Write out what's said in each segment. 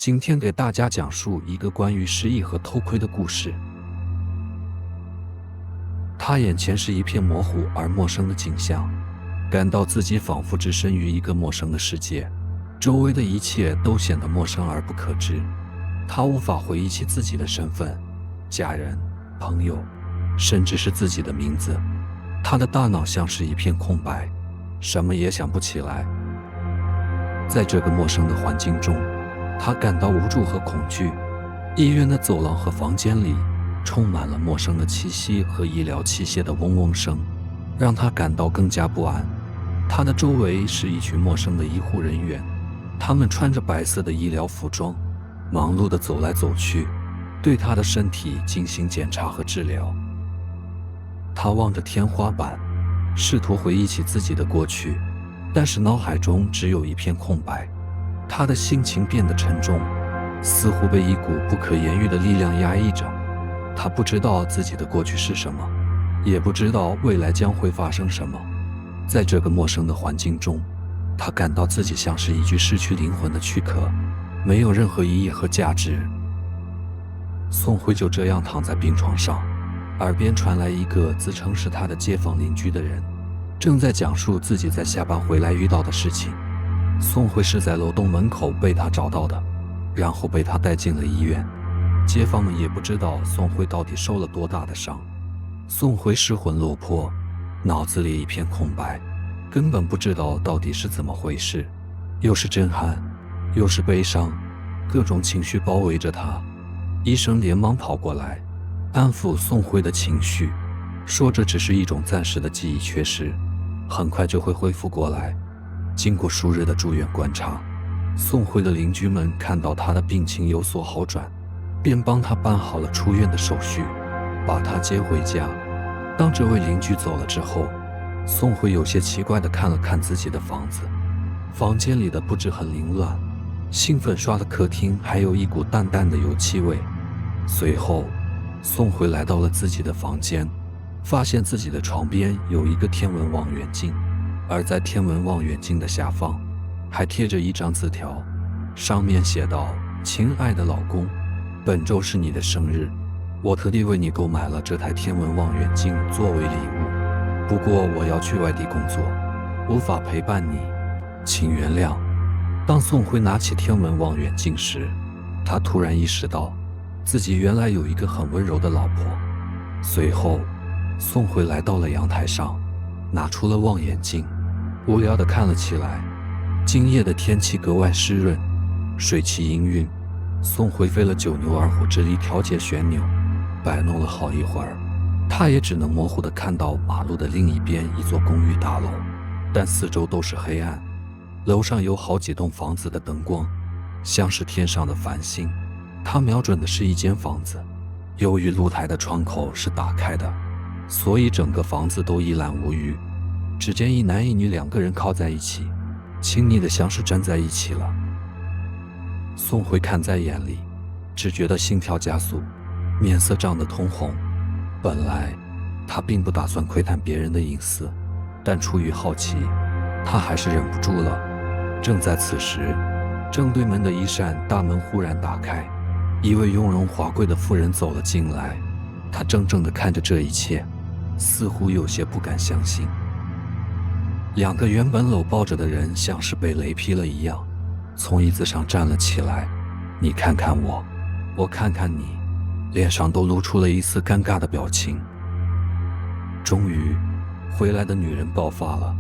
今天给大家讲述一个关于失忆和偷窥的故事。他眼前是一片模糊而陌生的景象，感到自己仿佛置身于一个陌生的世界，周围的一切都显得陌生而不可知。他无法回忆起自己的身份、家人、朋友，甚至是自己的名字。他的大脑像是一片空白，什么也想不起来。在这个陌生的环境中，他感到无助和恐惧。医院的走廊和房间里充满了陌生的气息和医疗器械的嗡嗡声，让他感到更加不安。他的周围是一群陌生的医护人员，他们穿着白色的医疗服装，忙碌地走来走去，对他的身体进行检查和治疗。他望着天花板，试图回忆起自己的过去，但是脑海中只有一片空白。他的心情变得沉重，似乎被一股不可言喻的力量压抑着。他不知道自己的过去是什么，也不知道未来将会发生什么。在这个陌生的环境中，他感到自己像是一具失去灵魂的躯壳，没有任何意义和价值。宋辉就这样躺在病床上，耳边传来一个自称是他的街坊邻居的人，正在讲述自己在下班回来遇到的事情。宋辉是在楼栋门口被他找到的，然后被他带进了医院。街坊们也不知道宋辉到底受了多大的伤。宋辉失魂落魄，脑子里一片空白，根本不知道到底是怎么回事，又是震撼，又是悲伤，各种情绪包围着他。医生连忙跑过来，安抚宋辉的情绪，说这只是一种暂时的记忆缺失，很快就会恢复过来。经过数日的住院观察，宋辉的邻居们看到他的病情有所好转，便帮他办好了出院的手续，把他接回家。当这位邻居走了之后，宋辉有些奇怪地看了看自己的房子，房间里的布置很凌乱，新粉刷的客厅还有一股淡淡的油漆味。随后，宋辉来到了自己的房间，发现自己的床边有一个天文望远镜，而在天文望远镜的下方还贴着一张字条，上面写道：亲爱的老公，本周是你的生日，我特地为你购买了这台天文望远镜作为礼物，不过我要去外地工作，无法陪伴你，请原谅。当宋辉拿起天文望远镜时，他突然意识到自己原来有一个很温柔的老婆。随后，宋辉来到了阳台上，拿出了望远镜，无聊地看了起来。今夜的天气格外湿润，水汽氤氲。宋辉费了九牛二虎之力调节旋钮，摆弄了好一会儿，他也只能模糊地看到马路的另一边一座公寓大楼，但四周都是黑暗。楼上有好几栋房子的灯光，像是天上的繁星。他瞄准的是一间房子，由于露台的窗口是打开的，所以整个房子都一览无余。只见一男一女两个人靠在一起，亲昵的像是站在一起了。宋辉看在眼里，只觉得心跳加速，面色涨得通红。本来他并不打算窥探别人的隐私，但出于好奇，他还是忍不住了。正在此时，正对门的一扇大门忽然打开，一位雍容华贵的妇人走了进来。她怔怔地看着这一切，似乎有些不敢相信。两个原本搂抱着的人像是被雷劈了一样，从椅子上站了起来。你看看我，我看看你，脸上都露出了一丝尴尬的表情。终于，回来的女人爆发了，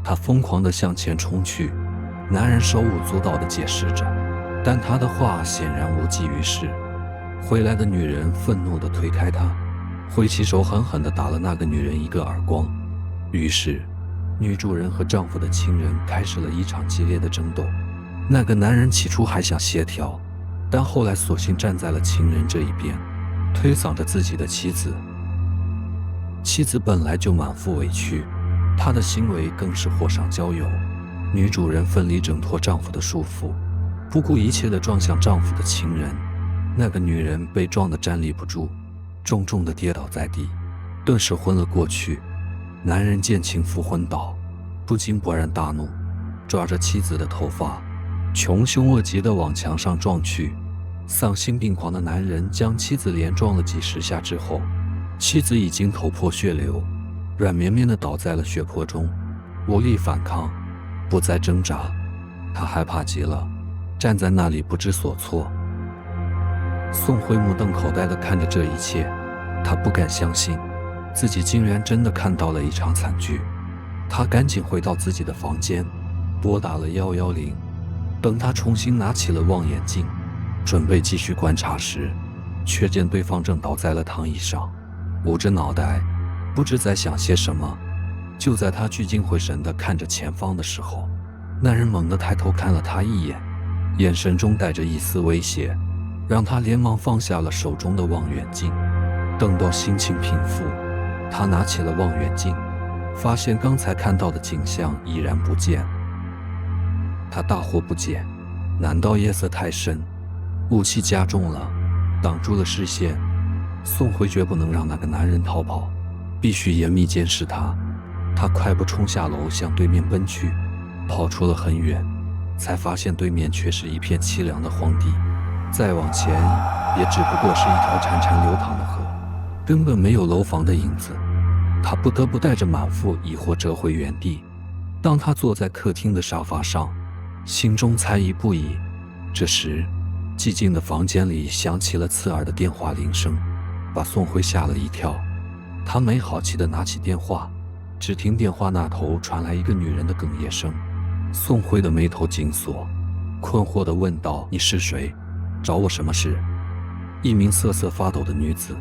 她疯狂地向前冲去。男人手舞足蹈地解释着，但他的话显然无济于事。回来的女人愤怒地推开他，挥起手狠狠地打了那个女人一个耳光。于是，女主人和丈夫的亲人开始了一场激烈的争斗。那个男人起初还想协调，但后来索性站在了情人这一边，推搡着自己的妻子。妻子本来就满腹委屈，她的行为更是火上浇油。女主人奋力挣脱丈夫的束缚，不顾一切地撞向丈夫的情人。那个女人被撞得站立不住，重重地跌倒在地，顿时昏了过去。男人见情妇昏倒，不禁勃然大怒，抓着妻子的头发，穷凶恶极地往墙上撞去。丧心病狂的男人将妻子连撞了几十下之后，妻子已经头破血流，软绵绵地倒在了血泊中，无力反抗，不再挣扎。他害怕极了，站在那里不知所措。宋慧目瞪口呆地看着这一切，他不敢相信自己竟然真的看到了一场惨剧。他赶紧回到自己的房间，拨打了110。等他重新拿起了望远镜，准备继续观察时，却见对方正倒在了躺椅上，捂着脑袋，不知在想些什么。就在他聚精会神地看着前方的时候，那人猛地抬头看了他一眼，眼神中带着一丝威胁，让他连忙放下了手中的望远镜。等到心情平复，他拿起了望远镜，发现刚才看到的景象已然不见。他大惑不解，难道夜色太深，雾气加重了，挡住了视线？宋慧绝不能让那个男人逃跑，必须严密监视他。他快步冲下楼，向对面奔去。跑出了很远，才发现对面却是一片凄凉的荒地，再往前也只不过是一条潺潺流淌的河，根本没有楼房的影子。他不得不带着满腹疑惑折回原地。当他坐在客厅的沙发上，心中猜疑不已。这时，寂静的房间里响起了刺耳的电话铃声，把宋慧吓了一跳。他没好气地拿起电话，只听电话那头传来一个女人的哽咽声。宋慧的眉头紧锁，困惑地问道：“你是谁？找我什么事？”一名瑟瑟发抖的女子，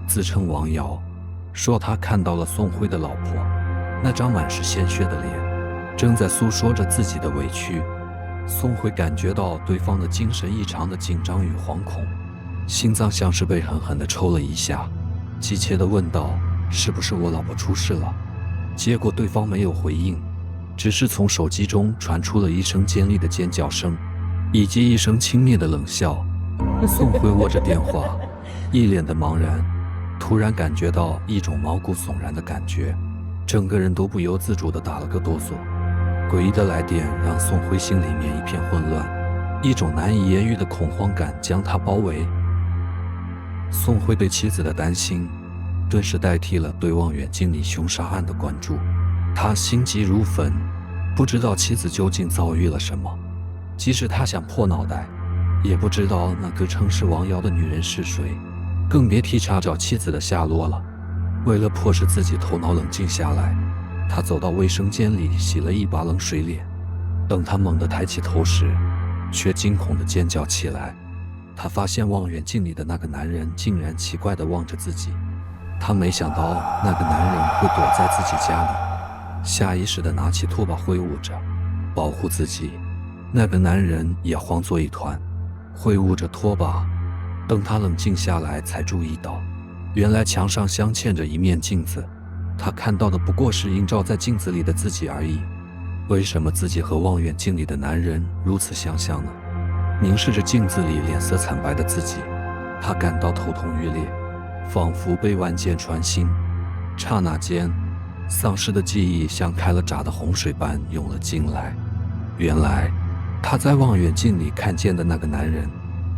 自称王瑶，说她看到了宋慧的老婆，那张满是鲜血的脸，正在诉说着自己的委屈。宋慧感觉到对方的精神异常的紧张与惶恐，心脏像是被狠狠地抽了一下，急切地问道：“是不是我老婆出事了？”结果对方没有回应，只是从手机中传出了一声尖利的尖叫声，以及一声轻蔑的冷笑。宋慧握着电话，一脸的茫然，突然感觉到一种毛骨悚然的感觉，整个人都不由自主地打了个哆嗦。诡异的来电让宋慧心里面一片混乱，一种难以言喻的恐慌感将她包围。宋慧对妻子的担心顿时代替了对望远镜里凶杀案的关注，他心急如焚，不知道妻子究竟遭遇了什么。即使他想破脑袋，也不知道那个称是王瑶的女人是谁，更别提查找妻子的下落了。为了迫使自己头脑冷静下来，他走到卫生间里洗了一把冷水脸。等他猛地抬起头时，却惊恐地尖叫起来。他发现望远镜里的那个男人竟然奇怪地望着自己。他没想到那个男人会躲在自己家里，下意识地拿起拖把挥舞着，保护自己。那个男人也慌作一团，挥舞着拖把。等他冷静下来，才注意到，原来墙上镶嵌着一面镜子，他看到的不过是映照在镜子里的自己而已。为什么自己和望远镜里的男人如此相像呢？凝视着镜子里脸色惨白的自己，他感到头痛欲裂，仿佛被万箭穿心。刹那间，丧失的记忆像开了闸的洪水般涌了进来。原来，他在望远镜里看见的那个男人，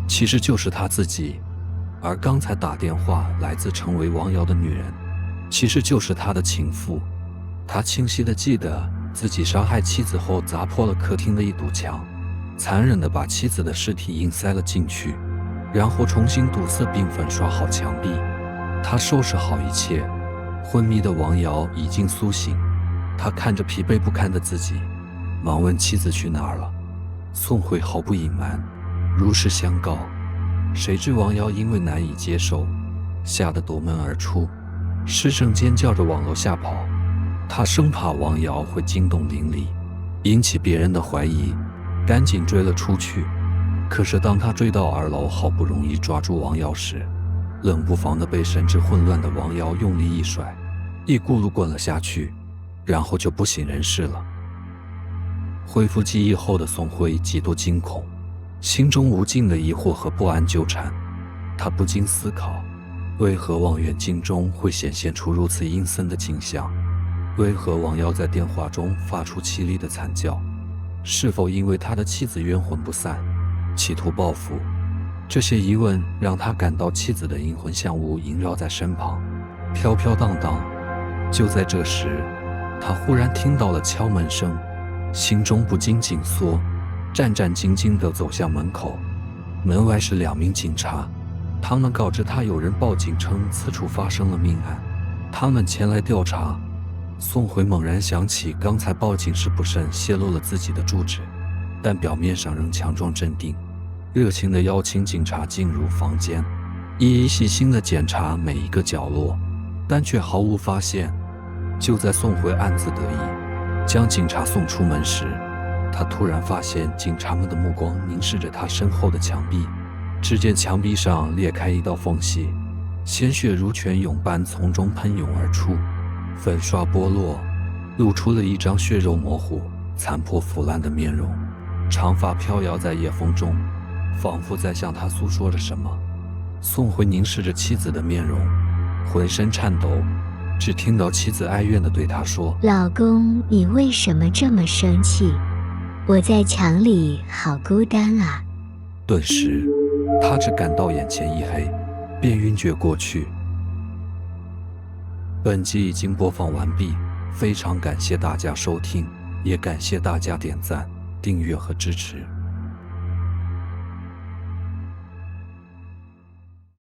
其实就是他自己。而刚才打电话来自称为王瑶的女人，其实就是他的情妇。他清晰地记得自己杀害妻子后砸破了客厅的一堵墙，残忍地把妻子的尸体硬塞了进去，然后重新堵塞并粉刷好墙壁。他收拾好一切，昏迷的王瑶已经苏醒。他看着疲惫不堪的自己，忙问妻子去哪儿了。宋慧毫不隐瞒，如实相告。谁知王瑶因为难以接受，吓得夺门而出，失声尖叫着往楼下跑。他生怕王瑶会惊动邻里，引起别人的怀疑，赶紧追了出去。可是当他追到2楼，好不容易抓住王瑶时，冷不防地被神志混乱的王瑶用力一甩，一咕噜滚了下去，然后就不省人事了。恢复记忆后的宋慧极度惊恐，心中无尽的疑惑和不安纠缠。他不禁思考，为何望远镜中会显现出如此阴森的景象？为何王瑶在电话中发出凄厉的惨叫？是否因为他的妻子冤魂不散，企图报复？这些疑问让他感到妻子的阴魂像雾萦绕在身旁，飘飘荡荡。就在这时，他忽然听到了敲门声，心中不禁紧缩，战战兢兢地走向门口。门外是2名警察，他们告知他有人报警称此处发生了命案，他们前来调查。宋辉猛然想起刚才报警时不慎泄露了自己的住址，但表面上仍强装镇定，热情地邀请警察进入房间，一一细心地检查每一个角落，但却毫无发现。就在宋辉暗自得意，将警察送出门时，他突然发现警察们的目光凝视着他身后的墙壁。只见墙壁上裂开一道缝隙，鲜血如泉涌般从中喷涌而出，粉刷剥落，露出了一张血肉模糊、残破腐烂的面容，长发飘摇在夜风中，仿佛在向他诉说着什么。宋辉凝视着妻子的面容，浑身颤抖，只听到妻子哀怨地对他说：“老公，你为什么这么生气？我在墙里好孤单啊。”顿时，他只感到眼前一黑，便晕厥过去。本集已经播放完毕，非常感谢大家收听，也感谢大家点赞、订阅和支持。